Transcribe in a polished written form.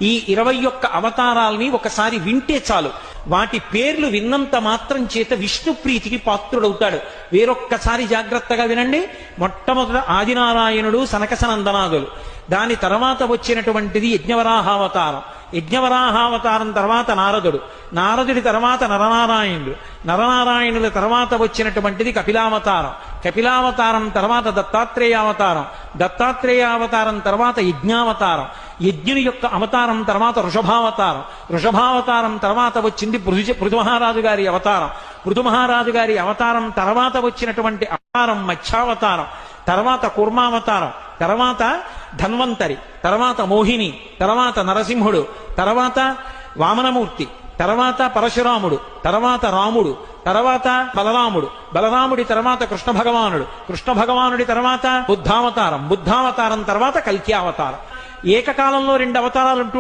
ఈ 21 అవతారాల్ని ఒకసారి వింటే చాలు, వాటి పేర్లు విన్నంత మాత్రం చేత విష్ణు ప్రీతికి పాత్రుడవుతాడు. వేరొక్కసారి జాగ్రత్తగా వినండి. మొట్టమొదట ఆదినారాయణుడు, సనకసనందనాదులు. దాని తర్వాత వచ్చినటువంటిది యజ్ఞవరాహావతారం. యజ్ఞవరాహావతారం తర్వాత నారదుడు. నారదుడి తర్వాత నరనారాయణుడు. నరనారాయణుల తర్వాత వచ్చినటువంటిది కపిలావతారం. కపిలావతారం తర్వాత దత్తాత్రేయావతారం. దత్తాత్రేయావతారం తర్వాత యజ్ఞావతారం. యజ్ఞుని యొక్క అవతారం తర్వాత వృషభావతారం. వృషభావతారం తర్వాత వచ్చింది పృథుమహారాజు గారి అవతారం. పృథుమహారాజు గారి అవతారం తర్వాత వచ్చినటువంటి అవతారం మత్స్యావతారం. తర్వాత కూర్మావతారం. తర్వాత ధన్వంతరి. తర్వాత మోహిని. తర్వాత నరసింహుడు. తర్వాత వామనమూర్తి. తర్వాత పరశురాముడు. తర్వాత రాముడు. తర్వాత బలరాముడు. బలరాముడి తర్వాత కృష్ణ భగవానుడు. కృష్ణ భగవానుడి తర్వాత బుద్ధావతారం. బుద్ధావతారం తర్వాత కల్కి అవతారం. ఏకకాలంలో 2 అవతారాలు ఉంటూ